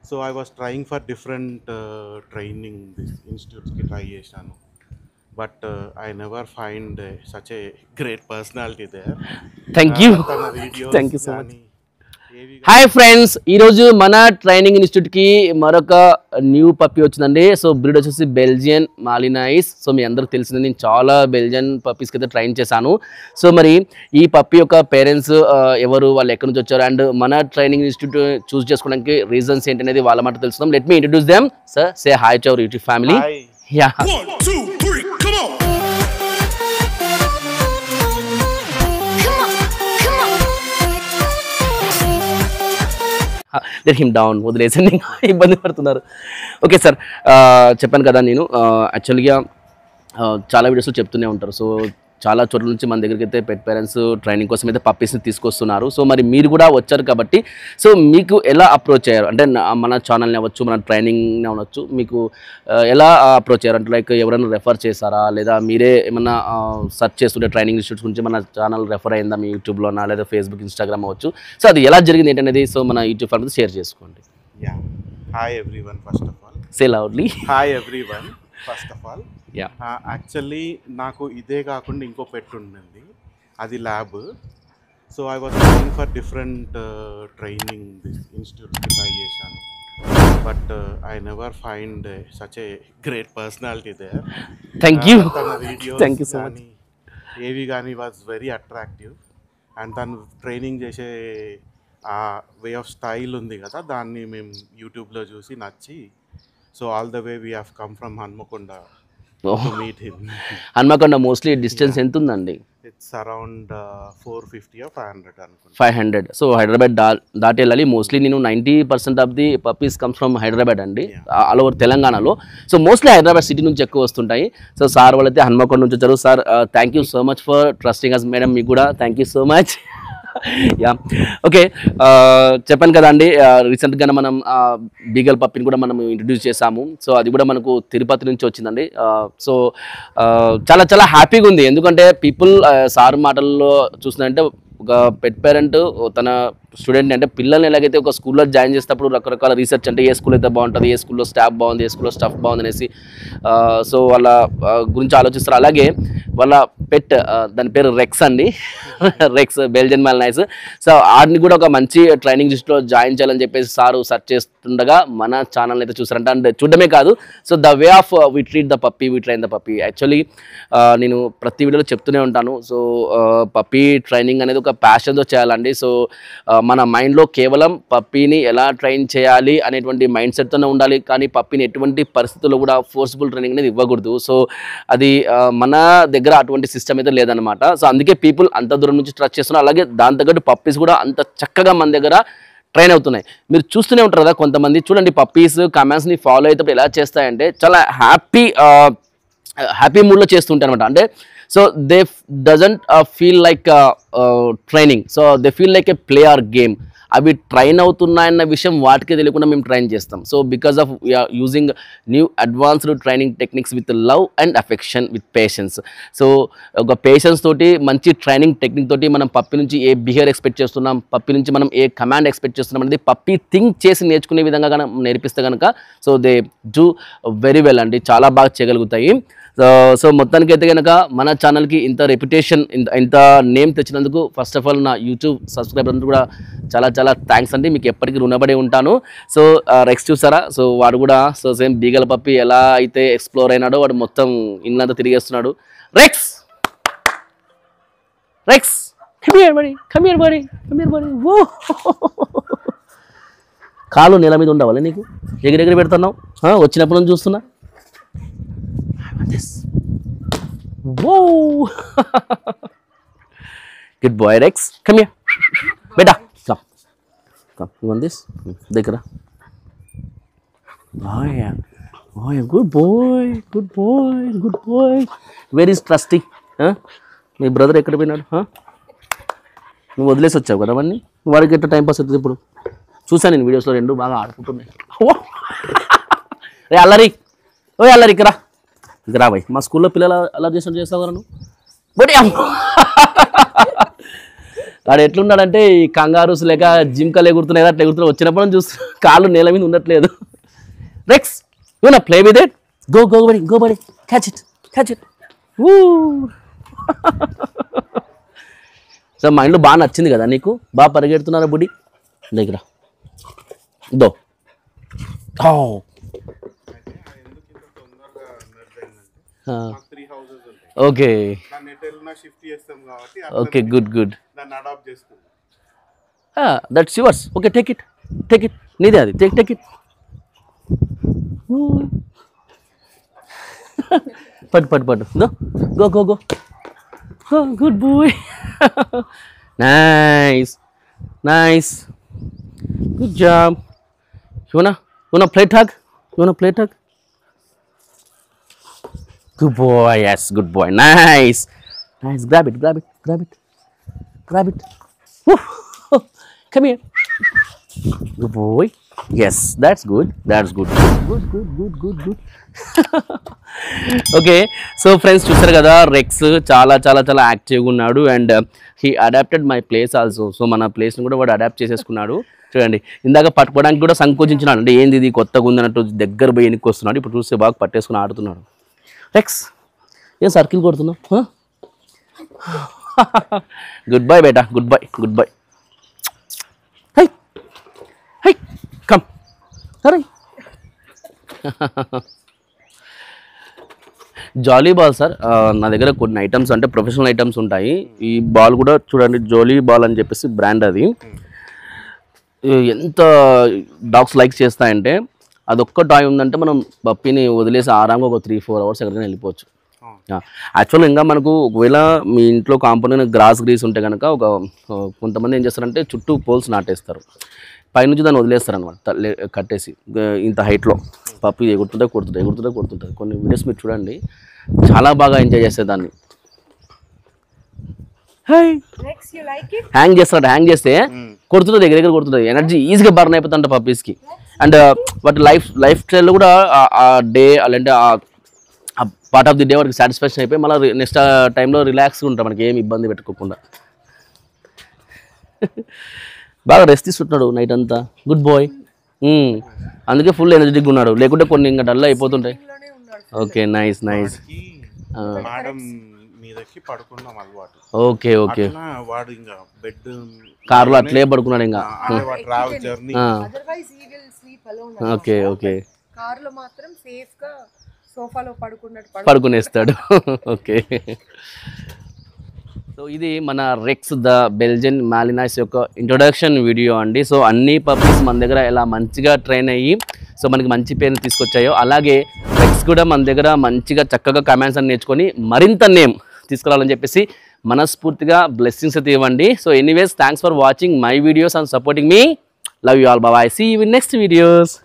So I was trying for different training this institutes ki try chesanu. But I never find such a great personality there. Thank you తన videos thank you so much. కానీ ఏవి hi friends, ఈరోజు మన training ఇన్స్టిట్యూట్కి మరొక new puppy వచ్చిందండి. So breed వచ్చేసి Belgian మాలినైస్. So మీ అందరికి తెలిసింది, నేను చాలా బెల్జియన్ పప్పీస్కి అయితే ట్రైన్ చేశాను. సో మరి ఈ పప్పీ యొక్క పేరెంట్స్ ఎవరు, వాళ్ళు ఎక్కడి నుంచి వచ్చారు, అండ్ మన ట్రైనింగ్ ఇన్స్టిట్యూట్ చూస్ చేసుకోవడానికి రీజన్స్ ఏంటి అనేది వాళ్ళ మాట తెలుసుకుందాం. Let me introduce them. Sir, say hi to our YouTube family. Hi. Yeah, 1, 2, 3, come on! Let him down, వదిలేసండి, ఇబ్బంది పడుతున్నారు. ఓకే సార్, చెప్పాను కదా, నేను యాక్చువల్గా చాలా వీడియోస్లో చెప్తూనే ఉంటారు. సో చాలా చోట్ల నుంచి మన దగ్గరికి అయితే పెట్ పేరెంట్స్ ట్రైనింగ్ కోసం అయితే పప్పీస్ని తీసుకొస్తున్నారు. సో మరి మీరు కూడా వచ్చారు కాబట్టి, సో మీకు ఎలా అప్రోచ్ అయ్యారు అంటే మన ఛానల్ని అవ్వచ్చు, మన ట్రైనింగ్ని అవ్వచ్చు, మీకు ఎలా అప్రోచ్ అయ్యారు అంటే లైక్ ఎవరైనా రెఫర్ చేశారా, లేదా మీరే ఏమన్నా సెర్చ్ చేస్తుంటే ట్రైనింగ్ ఇన్స్టిట్యూట్స్ గురించి మన ఛానల్ రెఫర్ అయిందా మీ యూట్యూబ్లోనా, లేదా ఫేస్బుక్, ఇన్స్టాగ్రామ్ అవ్వచ్చు. సో అది ఎలా జరిగింది ఏంటనేది సో మన యూట్యూబ్ ఫ్యామిలీ షేర్ చేసుకోండి. Yeah. Hi everyone, first of all. Say loudly. Hi everyone, first of all. Yeah, actually నాకు ఇదే కాకుండా ఇంకో పెట్ ఉండింది, అది lab. So I was trying for different training this ఇన్స్టిట్యూట్స్కి ట్రై చేశాను. But I never find such a great personality there. Thank you, తన thank you videos so much. కానీ ఏవి కానీ వాజ్ వెరీ అట్రాక్టివ్. అండ్ తను training చేసే ఆ way of style ఉంది కదా, దాన్ని మేము యూట్యూబ్లో చూసి నచ్చి, so all the way we have come from Hanamkonda to meet him. Hanamkonda mostly distance ఎంత ఉందండి? It's around 450 or 500 అనుకుంటా. 500. సో హైదరాబాద్ దాటి వెళ్ళాలి. మోస్ట్లీ నేను 90% of the puppies comes from Hyderabad అండి, ఆల్ ఓవర్ తెలంగాణలో. సో మోస్ట్లీ హైదరాబాద్ సిటీ నుంచి ఎక్కువ వస్తుంటాయి. సో సార్ వాళ్ళైతే హన్మకొండ నుంచి వచ్చారు. Sir thank you so much for trusting us. Madam మీకు కూడా thank you so much. Yeah, okay, చెప్పాను కదా అండి, రీసెంట్గా మనం బీగల్ పప్పిని కూడా మనం ఇంట్రడ్యూస్ చేసాము. సో అది కూడా మనకు తిరుపతి నుంచి వచ్చిందండి. సో చాలా చాలా హ్యాపీగా ఉంది. ఎందుకంటే పీపుల్ సార్ మాటల్లో చూస్తుందంటే ఒక పెట్ పేరెంట్ తన స్టూడెంట్ అంటే పిల్లల్ని ఎలాగైతే ఒక స్కూల్లో జాయిన్ చేసేటప్పుడు రకరకాల రీసెర్చ్ అంటే ఏ స్కూల్ అయితే బాగుంటుంది, ఏ స్కూల్లో స్టాఫ్ బాగుంది, ఏ స్కూల్లో స్టాఫ్ బాగుంది అనేసి సో వాళ్ళ గురించి ఆలోచిస్తారు. అలాగే వాళ్ళ పెట్, దాని పేరు రెక్స్ అండి, రెక్స్ బెల్జియన్ మాలినైస్. సో ఆడిని కూడా ఒక మంచి ట్రైనింగ్ లిస్ట్లో జాయిన్ చేయాలని చెప్పేసి సారు సెర్చ్ చేస్తుండగా మన ఛానల్ అయితే చూసారంట. అండ్ చూడడమే కాదు, so the way of we treat the puppy, we train the puppy. Actually నేను ప్రతి వీడియోలో చెప్తూనే ఉంటాను. సో పప్పీ ట్రైనింగ్ అనేది ఒక ప్యాషన్తో చేయాలండి. సో మన మైండ్లో కేవలం పప్పీని ఎలా ట్రైన్ చేయాలి అనేటువంటి మైండ్ సెట్తోనే ఉండాలి, కానీ పప్పీని ఎటువంటి పరిస్థితుల్లో కూడా ఫోర్స్ఫుల్ ట్రైనింగ్ అనేది ఇవ్వకూడదు. సో అది మన దగ్గర అటువంటి సిస్టమ్ అయితే లేదనమాట. సో అందుకే పీపుల్ అంత దూరం నుంచి ట్రస్ట్ చేస్తున్నారు. అలాగే దాని తగ్గట్టు పప్పీస్ కూడా అంత చక్కగా మన దగ్గర ట్రైన్ అవుతున్నాయి. మీరు చూస్తూనే ఉంటారు కదా, కొంతమంది చూడండి పప్పీస్ కమాండ్స్ని ఫాలో అయితే ఎలా చేస్తాయంటే చాలా హ్యాపీ మూడ్లో చేస్తుంటాయి అనమాట. అంటే so they doesn't feel like training, so they feel like a play or game. అవి ట్రైన్ అవుతున్నాయన్న విషయం వాటికే తెలియకుండా మేము ట్రైన్ చేస్తాం. So because of we're using new advanced training techniques with love and affection with patience. So ఒక patience తోటి మంచి ట్రైనింగ్ టెక్నిక్ తోటి మనం పప్పి నుంచి ఏ బిహేవియర్ ఎక్స్పెక్ట్ చేస్తున్నాం, పప్పి నుంచి మనం ఏ కమాండ్ ఎక్స్పెక్ట్ చేస్తున్నాం అనేది పప్పి థింక్ చేసి నేర్చుకునే విధంగా కనుక నేర్పిస్తే కనుక so they do very well అండి, చాలా బాగా చేయగలుగుతాయి. సో మొత్తానికి అయితే కనుక మన ఛానల్కి ఇంత రెప్యుటేషన్, ఇంత నేమ్ తెచ్చినందుకు ఫస్ట్ ఆఫ్ ఆల్ నా యూట్యూబ్ సబ్స్క్రైబర్ కూడా చాలా చాలా థ్యాంక్స్ అండి, మీకు ఎప్పటికీ రుణపడి ఉంటాను. సో రెక్స్ చూసారా, సో వాడు కూడా సో సేమ్ బీగల పప్పి ఎలా అయితే ఎక్స్ప్లోర్ అయినాడో వాడు మొత్తం ఇల్లంతా తిరిగేస్తున్నాడు. Rex Rex come here buddy, come here buddy, come here buddy. ఓ కాలు నేల మీద ఉండవాలి నీకు, ఎగిరెగిరి పెడుతున్నావు, వచ్చినప్పుడు నుంచి చూస్తున్నా. This. Whoa! Good boy, Rex. Come here. Beta. Come. Come. You want this? Dekra. Oh yeah. Oh yeah. Good boy. Good boy. Good boy. Where is Trusty? Huh? Me brother ఎక్కడ పోయినాడు? నువ్వు వదిలేసి వచ్చావు కదా అవన్నీ, వాడికి ఎట్లా టైం పాస్ అవుతుంది. ఇప్పుడు చూసాను నేను వీడియోస్లో, రెండు బాగా ఆడుకుంటున్నాయి. రే అల్లరి, ఓ అల్లరి ఇక్కడ ఇక రా భయ్, మా స్కూల్లో పిల్లలు అలా చేసినట్టు చేస్తావు కదా నువ్వు. బట్ వాడు ఎట్లున్నాడంటే ఈ కంగారూస్ లేక జిమ్కలు ఎగురుతున్నాయి అట్లా ఎగురుతున్నా వచ్చినప్పుడు చూస్తూ కాళ్ళు నేల మీద ఉండట్లేదు. రెక్స్ యూ నా ప్లే విత్ ఇట్, గో బడి క్యాచ్ ఇట్. సో మా ఇంట్లో బాగా నచ్చింది కదా నీకు, బాగా పరిగెడుతున్నారా బుడి దగ్గర దో. Okay okay good that's yours. Okay take it నీదే అది, టేక్ ఇట్. పట్టు go good boy. Nice good job. You wanna play tug? Good boy, yes, good boy. Nice. Grab it. Woo. Come here. Good boy. Yes, that's good. Good. Okay so friends చూసారు కదా, Rex చాలా యాక్టివ్గా ఉన్నాడు and he adapted my place also. So మన ప్లేస్ని కూడా వాడు adapt చేసేసుకున్నాడు. చూడండి ఇందాక పట్టుకోవడానికి కూడా సంకోచించినాడు, అంటే ఏంది ఇది కొత్తగా ఉందన్నట్టు దగ్గర పోయి ఎన్నికి వస్తున్నాడు. ఇప్పుడు చూస్తే బాగా పట్టేసుకుని ఆడుతున్నాడు. రెక్స్ ఏం సర్కిల్ కొడుతున్నావు? గుడ్ బై బేటా, గుడ్ బై. హై కమ్ సరే. జాలీ బాల్ సార్, నా దగ్గర కొన్ని ఐటమ్స్ అంటే ప్రొఫెషనల్ ఐటమ్స్ ఉంటాయి. ఈ బాల్ కూడా చూడండి, జోలీ బాల్ అని చెప్పేసి బ్రాండ్ అది. ఎంత డాగ్స్ లైక్ చేస్తాయంటే అదొక్క టాయ్ ఉందంటే మనం పప్పిని వదిలేసి ఆరాంగా ఒక 3-4 అవర్స్ ఎక్కడికైనా వెళ్ళిపోవచ్చు. యాక్చువల్గా ఇంకా మనకు ఒకవేళ మీ ఇంట్లో కాంపౌండ్ గ్రాస్ గ్రీస్ ఉంటే కనుక కొంతమంది ఏం చేస్తారంటే చుట్టూ పోల్స్ నాటేస్తారు, పైనుంచి దాన్ని వదిలేస్తారు అనమాట కట్టేసి ఇంత హైట్లో. పప్పి ఎగురుతుంటే కొడుతుంటుంది. కొన్ని వీడియోస్ మీరు చూడండి, చాలా బాగా ఎంజాయ్ చేస్తారు దాన్ని. హ్యాంగ్ చేస్తే కొడుతుంది, దగ్గర కొడుతుంది, ఎనర్జీ ఈజీగా బర్న్ అయిపోతుంట పప్పీస్కి. అండ్ వాటి లైఫ్ స్టైల్లో కూడా ఆ డే అలాంటి పార్ట్ ఆఫ్ ది డే వాటికి సాటిస్ఫాక్షన్ అయిపోయి మళ్ళీ నెక్స్ట్ టైంలో రిలాక్స్గా ఉంటాం, మనకి ఏమి ఇబ్బంది పెట్టుకోకుండా. బాగా రెస్ట్ తీసుకుంటున్నాడు నైట్ అంతా. Good bye. అందుకే ఫుల్ ఎనర్జెటిక్గా ఉన్నాడు, లేకుంటే కొన్ని ఇంకా డల్ అయిపోతుంటాయి. Okay nice. ఓకే వాడు ఇంకా బెడ్ కార్లో అట్లే పడుకున్నాడు ఇంకా. ఓకే కార్లో మాత్రం సేఫ్ గా సోఫాలో పడుకునేస్తాడు. ఓకే సో ఇది మన రెక్స్ ద బెల్జియన్ మాలినాయిస్ యొక్క ఇంట్రొడక్షన్ వీడియో అండి. సో అన్ని పప్పీస్ మన దగ్గర ఎలా మంచిగా ట్రైన్ అయ్యి సో మనకి మంచి పేరుని తీసుకొచ్చాయో, అలాగే రెక్స్ కూడా మన దగ్గర మంచిగా చక్కగా కమాండ్స్ అని నేర్చుకొని మరింత నేమ్ తీసుకురావాలని చెప్పేసి మనస్ఫూర్తిగా బ్లెస్సింగ్స్ అయితే ఇవ్వండి. So anyways thanks for watching my videos and supporting me. Love you all. Bye. See you in next videos.